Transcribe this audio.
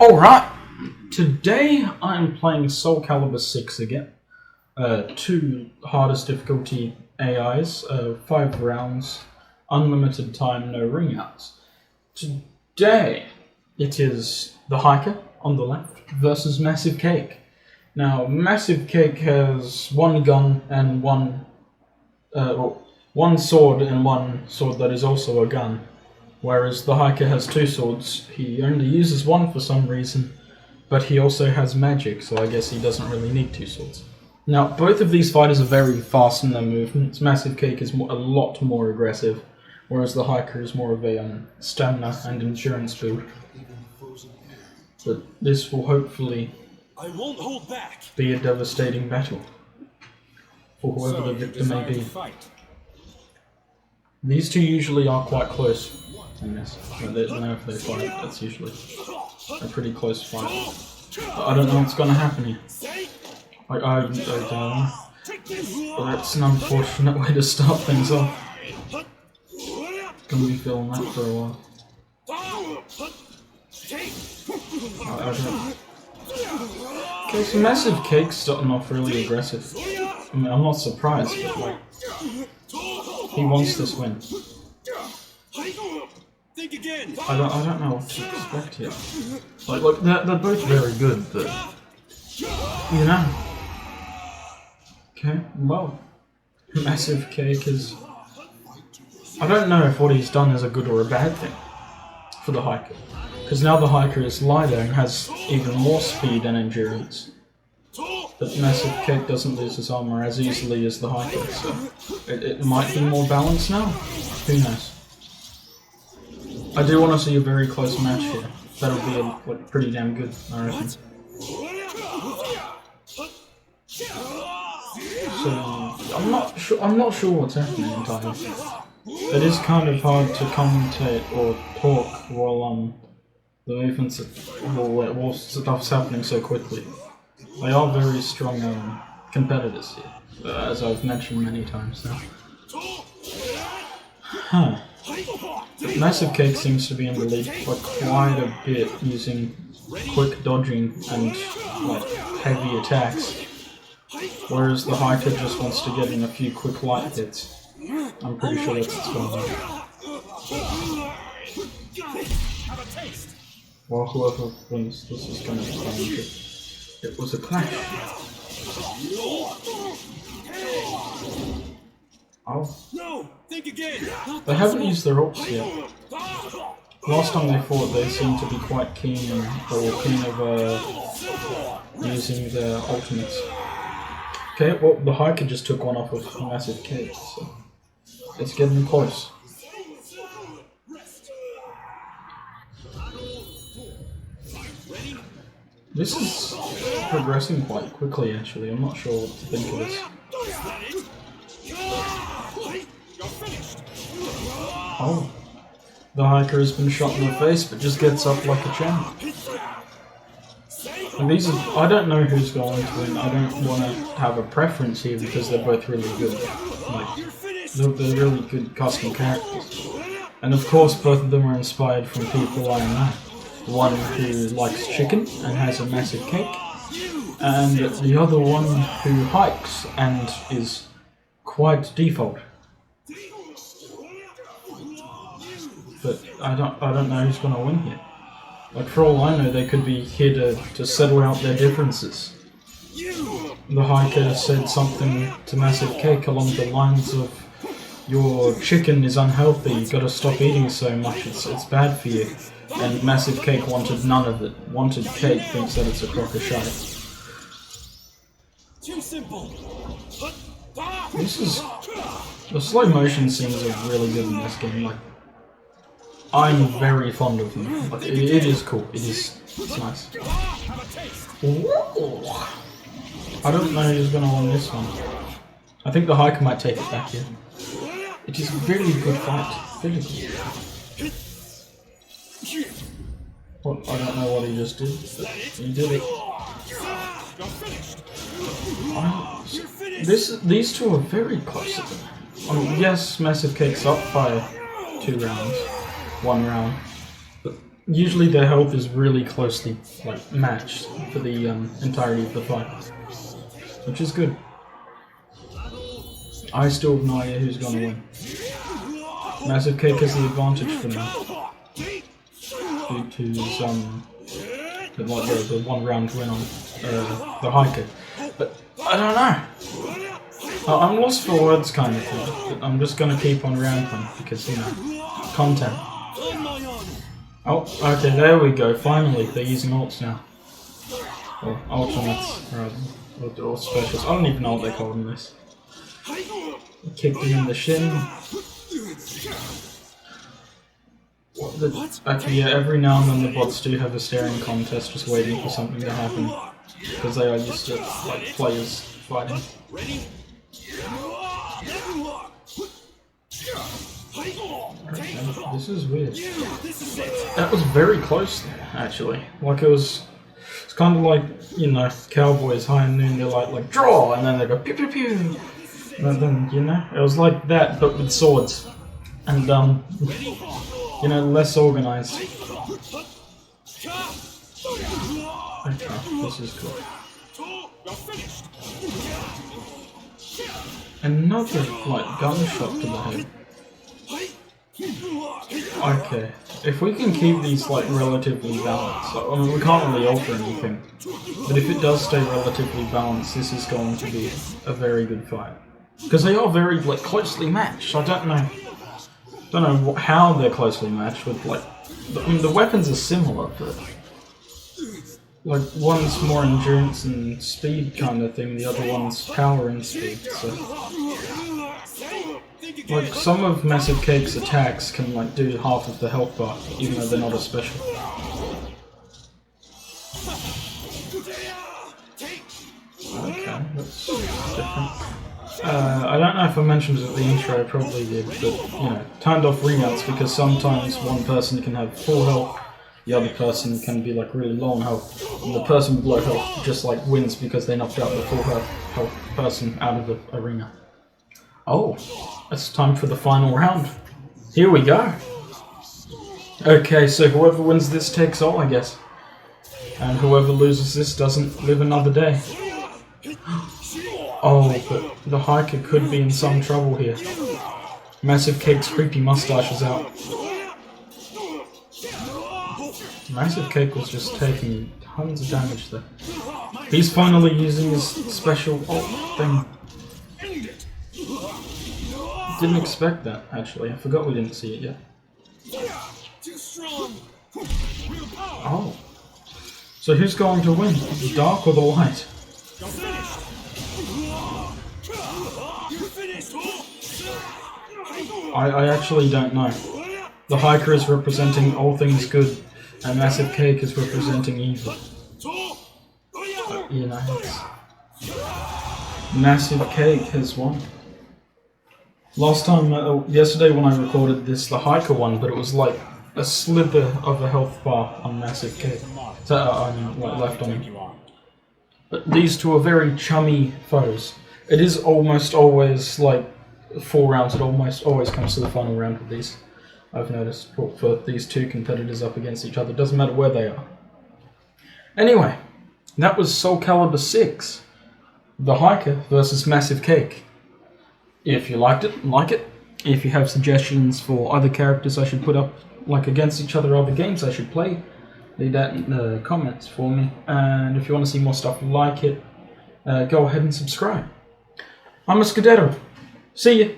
Alright, today I'm playing SoulCalibur 6 again. 2 hardest difficulty AIs, 5 rounds, unlimited time, no ring outs. Today it is the Hiker on the left versus Massive Cake. Now, Massive Cake has one gun and one sword and one sword that is also a gun. Whereas the Hiker has 2 swords. He only uses one for some reason, but he also has magic, so I guess he doesn't really need 2 swords. Now, both of these fighters are very fast in their movements. Massive Cake is a lot more aggressive, whereas the Hiker is more of a stamina and endurance build. But this will hopefully be a devastating battle for whoever the victor may be. These two usually are quite close in this. If they fight, that's usually a pretty close fight. But I don't know what's going to happen here. I don't know. But that's an unfortunate way to start things off. Gonna be feeling that for a while. Okay, so Massive Cake's starting off really aggressive. I mean, I'm not surprised, but like, he wants this win. I don't know what to expect here. Like, look, they're both very good, but you know. Okay, well, Massive Cake is. I don't know if what he's done is a good or a bad thing for the Hiker, because now the Hiker is lighter and has even more speed and endurance. But Massive Cake doesn't lose his armor as easily as the Hiker, so it might be more balanced now. Who knows? I do want to see a very close match here. That'll be like pretty damn good, I reckon. So I'm not sure what's happening entirely. It is kind of hard to commentate or talk while the movements while stuff's happening so quickly. They are very strong competitors here, as I've mentioned many times now. Huh. But Massive Cake seems to be in the lead by quite a bit, using quick dodging and like heavy attacks, whereas the Hiker just wants to get in a few quick light hits. I'm pretty sure that's what's going on. Well, whoever wins, this is going to be fun. It was a clash. Oh. No, think again. They haven't used their ults yet. Last time they fought, they seemed to be quite keen of using their ultimates. Okay, well, the Hiker just took one off with Massive Cake, so it's getting close. This is progressing quite quickly, actually. I'm not sure what to think of this. Oh. The Hiker has been shot in the face, but just gets up like a champ. And these are, I don't know who's going to win. I don't want to have a preference here because they're both really good. Like, they're really good custom characters. And of course, both of them are inspired from people I know. One who likes chicken and has a Massive Cake, and the other one who hikes and is quite default. But I don't know who's gonna win here. Like, for all I know, they could be here to settle out their differences. The Hiker said something to Massive Cake along the lines of, "Your chicken is unhealthy, you gotta stop eating so much, it's bad for you." And Massive Cake wanted none of it. Wanted cake, thinks that it's a crock of shite. Too simple. The slow motion scenes are really good in this game. Like, I'm very fond of them. Like, it is cool. It's nice. Ooh. I don't know who's gonna win this one. I think the Hiker might take it back here. It is a very good fight. Very good. Well, I don't know what he just did, but he did it. These two are very close to them. I mean, yes, Massive Cake's up by 1 round, but usually their health is really closely matched for the entirety of the fight, which is good. I still have no idea who's gonna win. Massive Cake has the advantage for now due to his the 1 round win on the hiker, but I don't know. I'm lost for words kind of thing, but I'm just gonna keep on rambling because, you know, content. Oh, okay, there we go, finally, they're using ults now. Or alternates, rather, or specials, I don't even know what they call them this. Kicked him in the shin. Actually, yeah, every now and then the bots do have a staring contest just waiting for something to happen, because they are used to, like, players fighting. Okay, this is weird. That was very close there, actually. Like, it's kind of like, you know, cowboys high and noon, they're like draw, and then they go pew pew pew. And then, you know, it was like that, but with swords. And, you know, less organized. Okay, this is cool. Another, like, gunshot to the head. Okay, if we can keep these, like, relatively balanced, I mean, we can't really alter anything, but if it does stay relatively balanced, this is going to be a very good fight. Because they are very, like, closely matched. I don't know how they're closely matched with, like, I mean, the weapons are similar, but, like, one's more endurance and speed kind of thing, the other one's power and speed, so. Like, some of Massive Cake's attacks can, like, do half of the health bar, even though they're not a special. Okay, that's different. I don't know if I mentioned it at the intro, I probably did, but, you know, turned off remounts because sometimes one person can have full health, the other person can be, like, really low on health, and the person with low health just, like, wins because they knocked out the full health person out of the arena. Oh, it's time for the final round. Here we go. Okay, so whoever wins this takes all, I guess. And whoever loses this doesn't live another day. Oh, but the hiker could be in some trouble here. Massive Cake's creepy mustache is out. Massive Cake was just taking tons of damage there. He's finally using his special ult thing. Didn't expect that, actually. I forgot we didn't see it yet. Oh. So who's going to win? The dark or the light? I actually don't know. The hiker is representing all things good, and Massive Cake is representing evil. You know, Massive Cake has won. Last time, yesterday when I recorded this, the hiker won, but it was like a slither of a health bar on Massive Cake. So, I mean, like, left on him. But these two are very chummy foes. It is almost always, like, 4 rounds. It almost always comes to the final round with these. I've noticed for these two competitors up against each other. It doesn't matter where they are. Anyway, that was SoulCalibur 6. The hiker versus Massive Cake. If you liked it, like it. If you have suggestions for other characters I should put up, like, against each other, other games I should play, leave that in the comments for me. And if you want to see more stuff like it, go ahead and subscribe. I'm a Skedaddle. See ya!